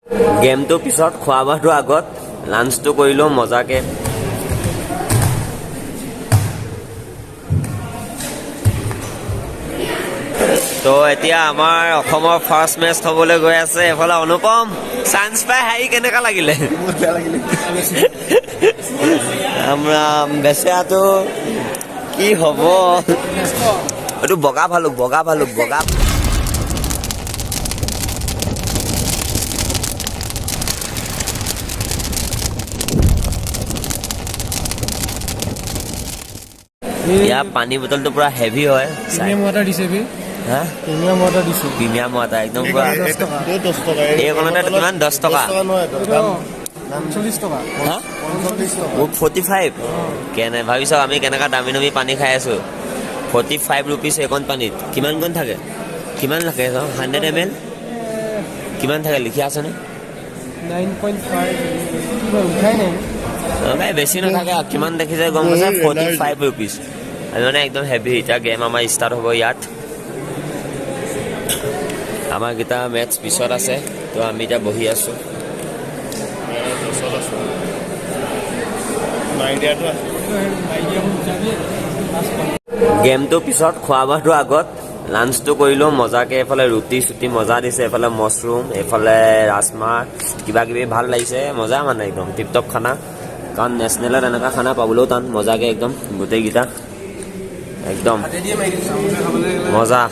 गेमটো পিছত খোৱা বোৱাটো আগত লাঞ্চটো কৰিলো মজাকে। তো এতিয়া আমাৰ অসমৰ ফাৰ্ষ্ট মেচ হ'বলৈ গৈ আছে। এফালে অনুপম চান্স পাই হাৰি কেনেকা লাগিলে? আমরা বেচাটো কি হ'ব? এইটো বগা ভালুক বগা। ইয়াৰ পানী বটলটো পুৰা হেভি হয়। প্ৰিমিয়াম ৱাটাৰ দিছে বি। হা প্ৰিমিয়াম ৱাটাৰ দিছে। প্ৰিমিয়াম ৱাটাৰ একদম পুৰা 10 টকা। এইখনতে কিমান 10 টকা? 40 টকা। হা 45 কেনে ভাবিছ আমি কেনেকা দামী দামী পানী খাই আছো। 45 रुपीस এখন পানীত কিমান গুণ থাকে? কিমান লাগে 100 ml কিমান থাকে লিখি আছে নে? 9.5 কিবা উঠাই নাই। ভাই বেছি নাথাকে কিমান দেখিছে গম পাইছা? 45 रुपीस মানে একদম হেভি। এটা গেম আমাৰ ষ্টাৰ্ট হ'ব ইয়াত। আমাৰ গিটা মেচ পিছত আছে তো আমি এতিয়া বহি আছো। গেমটো পিছত খোৱা বোৱাটো আগত লাঞ্চটো কৰিলো মজাকে। এফালে ৰুটি চুটি মজা দিছে, এফালে মছৰুম, এফালে ৰাজমাহ কিবা কিবি ভাল লাগিছে। মজা মানে একদম টিপটপ খানা। কাৰণ নেশ্যনেলত এনেকুৱা খানা পাবলৈও টান। মজাকে একদম গোটেইকেইটা একদম মজা।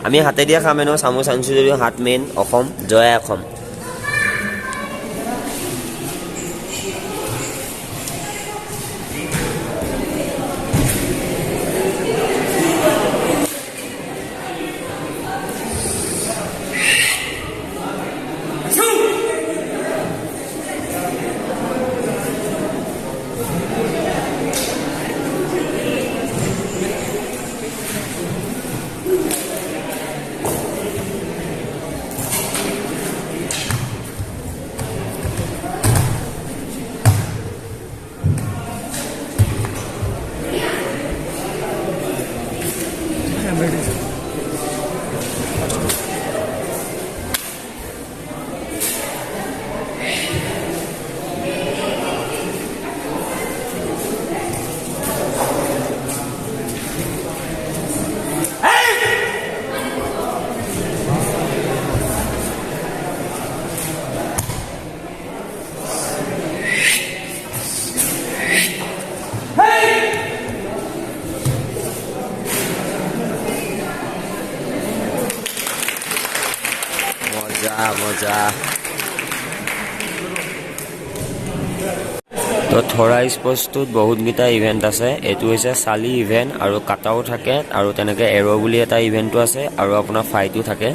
আমি হাতে দিয়ে খাম এনেও চামুচ আনিছোঁ যদিও হাত মেইন অসম জয় অসম। মজা তো থৰা স্পৰ্টছটোত বহুতকেইটা ইভেণ্ট আছে। এইটো হৈছে চালি ইভেণ্ট আৰু কাটাও থাকে আৰু তেনেকৈ এৰ' বুলি এটা ইভেণ্টটো আছে আৰু আপোনাৰ ফাইটো থাকে।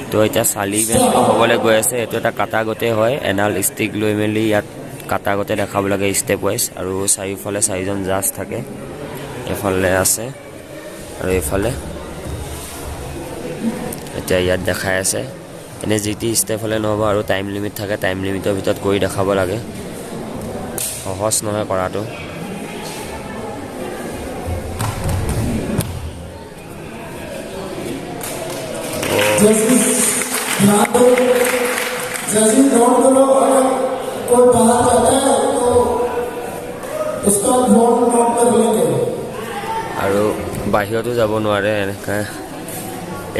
তো এতিয়া চালি ইভেণ্টটো হ'বলৈ গৈ আছে। এইটো এটা কাটা গোটেই হয়। এডাল ষ্টিক লৈ মেলি ইয়াত কাটা গোটেই দেখাব লাগে ষ্টেপ ৱাইজ। আৰু চাৰিওফালে 4জন জাজ থাকে। এফালে আছে আৰু এইফালে এতিয়া ইয়াত দেখাই আছে। এনে যি টি ষ্টেপ হ'লে নহ'ব আৰু টাইম লিমিট থাকে। টাইম লিমিটৰ ভিতৰত কৰি দেখাব লাগে। সহজ নহয় কৰাটো। আৰু বাহিৰতো যাব নোৱাৰে এনেকৈ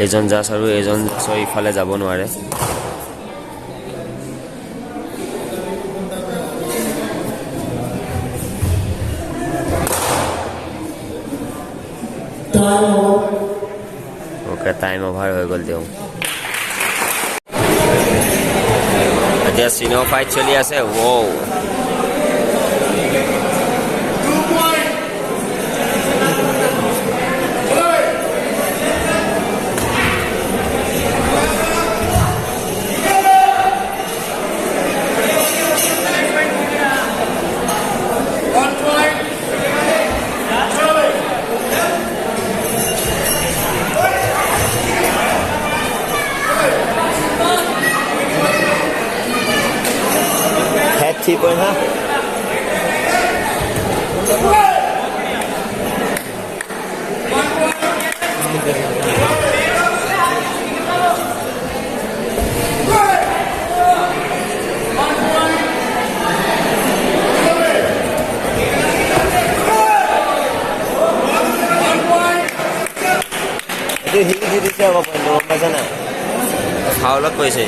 এজন জাজ আৰু এজন জাজৰ ইফালে যাব নোৱাৰে। ওকে টাইম অভাৰ হৈ গ'ল তেওঁ। এতিয়া চিনৰ ফাইট চলি আছে। ৱৌ ঠিক হয় না। সি দি দিছে আকৌ পইণ্ট গম পাইছা নাই ফাউলত পৰিছে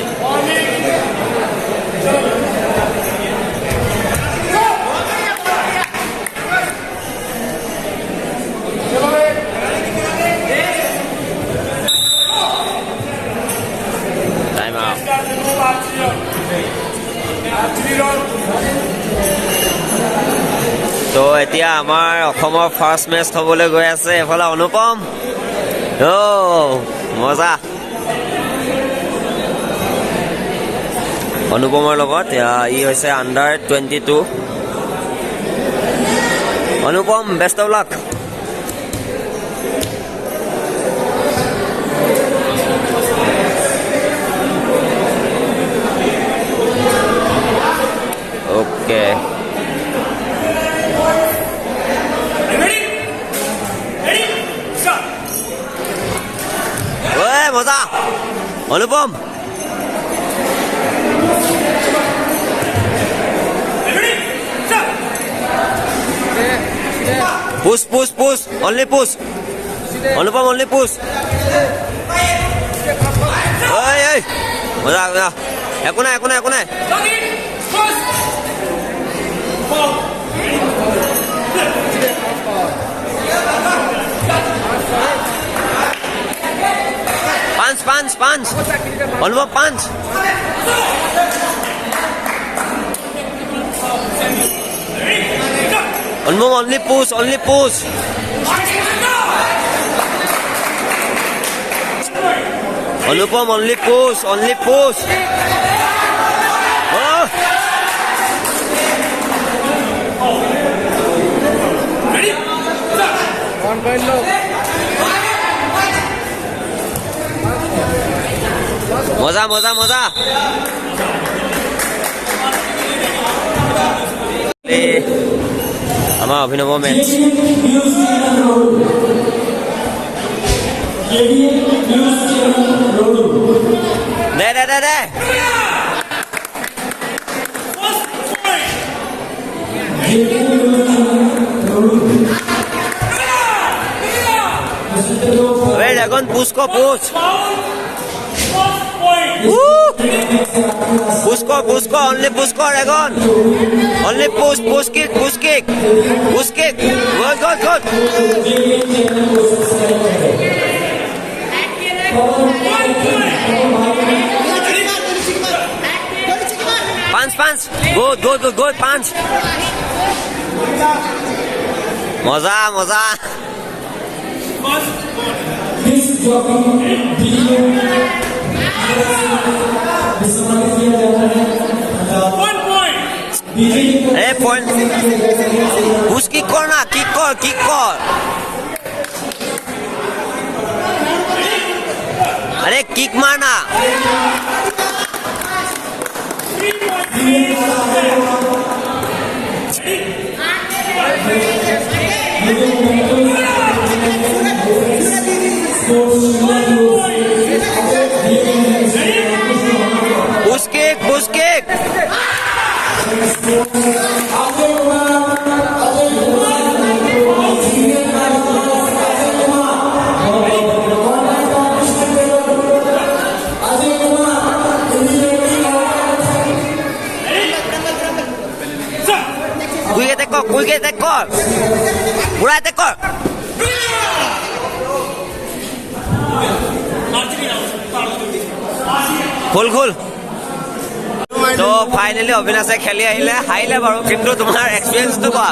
টাইম আউট তো এতিয়া আমাৰ অসমৰ ফাৰ্ষ্ট মেচ হ'বলৈ গৈ আছে এফালে অনুপম মজা অনুপমৰ লগত ই হৈছে under-22 Anupam best of luck okay মজা Anupam push push push only push Anupam only push মজা মজা একো নাই একো নাই একো নাই পাঁচ অনুভৱ পাঁচ অনুভৱ only push Anupam only push মজা মজা মজা আমাৰ অভিনৱ মেচ দে দে দে দে এখন পুশ কর পুশ পুশ কর অনলি পুশ কর এখন অনলি পুশ কিক গুড পাঁচ গুড পাঁচ মজা মজা পয়েন্ট পুশ কিক কর না কিক কর अरे किक मारना push kick Kuike tekor, burai tekor. Khul. তো ফাইনালি অবিনাশে খেলি আহিলে হাৰিলে বাৰু কিন্তু তোমাৰ এক্সপেৰিয়েন্সটো কোৱা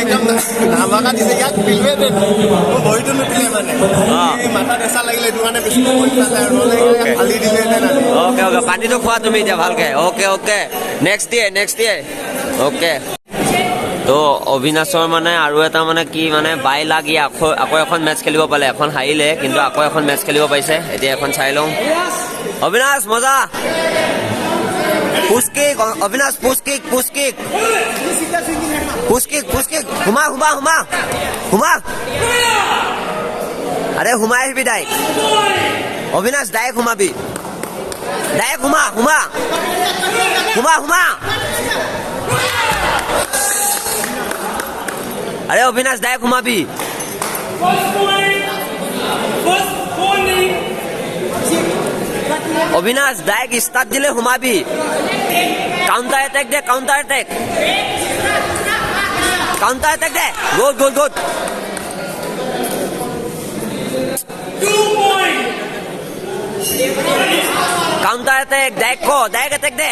একদম ধামাকা দিছে ইয়াক ফিল্মে ভৰিটো নুঠিলে মানে মাথা দেচা লাগিলে এইটো কাৰণে বেছি খালি দিলে ওকে পানীটো খোৱা তুমি এতিয়া ভালকে ওকে নেক্সট ডে ওকে তো অবিনাশৰ মানে আৰু এটা মানে কি মানে বাই লাগি আকৌ এখন মেচ খেলিব পালে এখন হাৰিলে কিন্তু আকৌ এখন মেচ খেলিব পাইছে এতিয়া এখন চাই লওঁ অবিনাশ মজা push kick Avinash push kick Huma अरे हुमा भी डाइक अविनाश डाइक हुमा भी डाइक हुमा अरे अविनाश डाइक हुमा भी অবিনাশ ডাইৰেক্ট ষ্টাৰ্ট দিলে সোমাবি কাউণ্টাৰ এটেক দে কাউণ্টাৰ এটেক দে গুড গুড গুড কাউণ্টাৰ এটেক ডাইৰেক্ট এটেক দে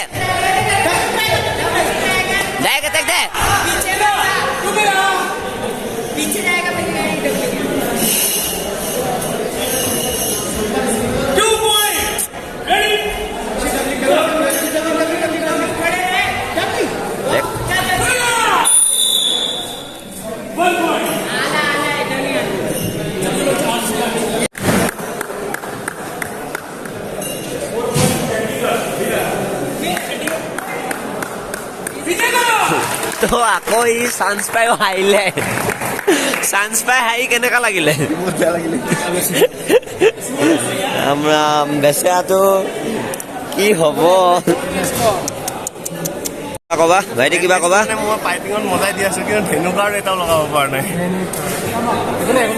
তো আকৌ ই চান্স পাই হাৰিলে চান্স পাই হাৰি কেনেকা লাগিলে বহুত বেয়া লাগিলে আমরা বেচাটো কি হব কবা ভাইটি কিবা কবা মানে মই পাইপিঙত মজাই দি আছো কিন্তু ধেনু কাৰ্ড এটাও লগাব পৰা নাই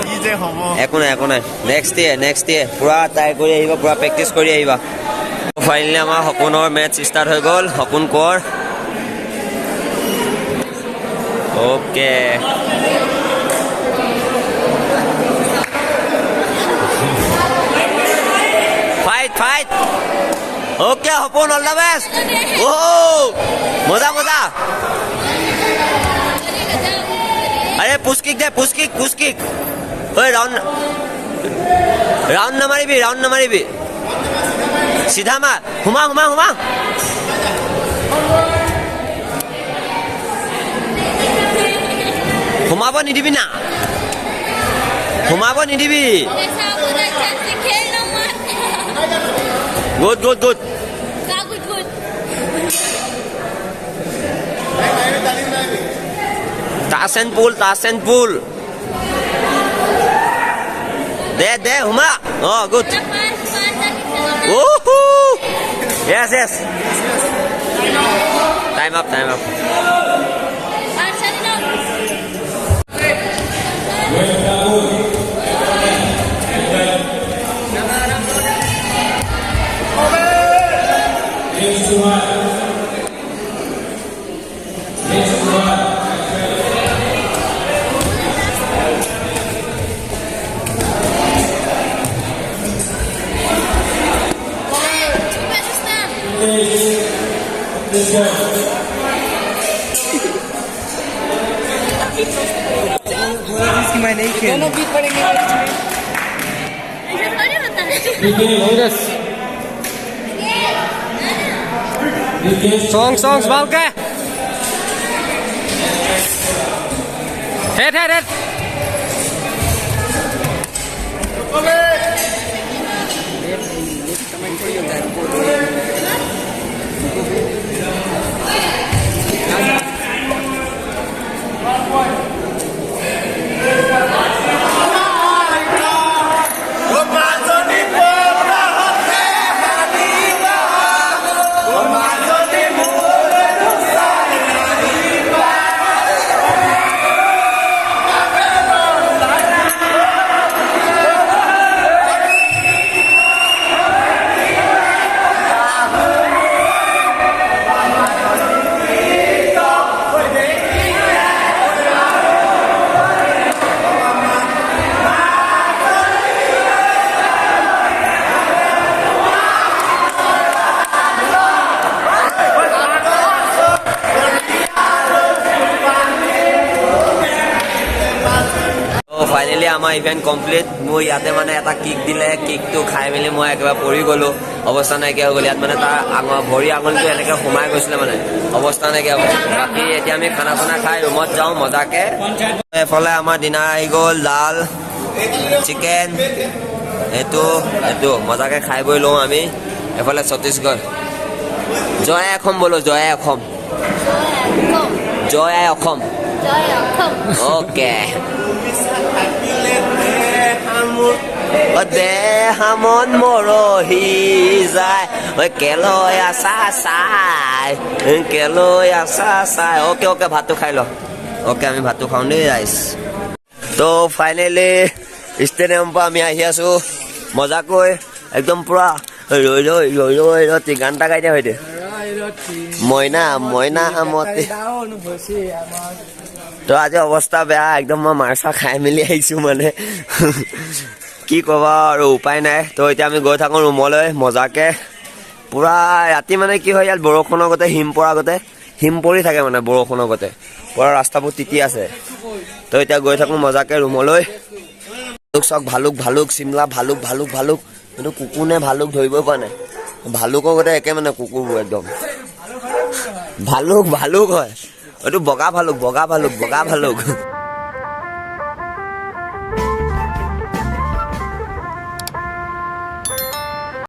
কি যে হ'ব একো নাই নেক্সট ডে পুৰা ট্ৰাই কৰি আহিবা পুৰা প্ৰেক্টিচ কৰি আহিবা ফাইনেলি আমাৰ সপোনৰ মেটচ ষ্টাৰ্ট হৈ গ'ল সপোন কৰ ওকে ফাইট ওকে সপোন অল দ্য বেষ্ট ও মজা আরে পুষ্কিক ওই রাউন্ড নামাৰিবি চিধা মাৰ হুমা সোমাব নিদিবি না গুড টাচ এণ্ড পুল দে হুমা good yes time up Songs ভালকে হেড ফাইনেলি আমাৰ ইভেণ্ট কমপ্লিট মোৰ ইয়াতে মানে এটা কিক দিলে কিকটো খাই মেলি মই একেবাৰে পৰি গ'লোঁ অৱস্থা নাইকিয়া হৈ গ'ল ইয়াত মানে তাৰ ভৰি আঙুলিটো এনেকৈ সোমাই গৈছিলে মানে অৱস্থা নাইকিয়া হ'ল বাকী এতিয়া আমি খানা চানা খাই ৰুমত যাওঁ মজাকে এফালে আমাৰ ডিনাৰ আহি গ'ল দাল চিকেন এইটো মজাকে খাই বৈ লওঁ আমি এফালে ছত্তীশগড় জয় অসম ওকে দেহ মন মৰহি যায় কেলৈ আছা চাই ওকে ভাতটো খাই ল ওকে আমি ভাতটো খাওঁ দেই ৰাইজ তো ফাইনেলি ষ্টেডিয়ামৰ পৰা আমি আহি আছো মজাকৈ একদম পুৰা ৰৈ গান এটা গাই দিয়া হয় দে মইনা মইনা মতে তো আজি অৱস্থা বেয়া একদম মই মাৰ্চা খাই মেলি আহিছোঁ মানে কি ক'বা আৰু উপায় নাই তো এতিয়া আমি গৈ থাকোঁ ৰুমলৈ মজাকে পুৰা ৰাতি মানে কি হয় ইয়াত বৰষুণৰ আগতে হিম পৰাৰ আগতে হিম পৰি থাকে মানে বৰষুণৰ আগতে পুৰা ৰাস্তাবোৰ তিতি আছে তো এতিয়া গৈ থাকোঁ মজাকে ৰুমলৈ চক ভালুক চিমলা ভালুক কিন্তু কুকুৰ নে ভালুক ধৰিবই পৰা নাই ভালুকৰ গতে একে মানে কুকুৰবোৰ একদম ভালুক হয় এইটো বগা ভালুক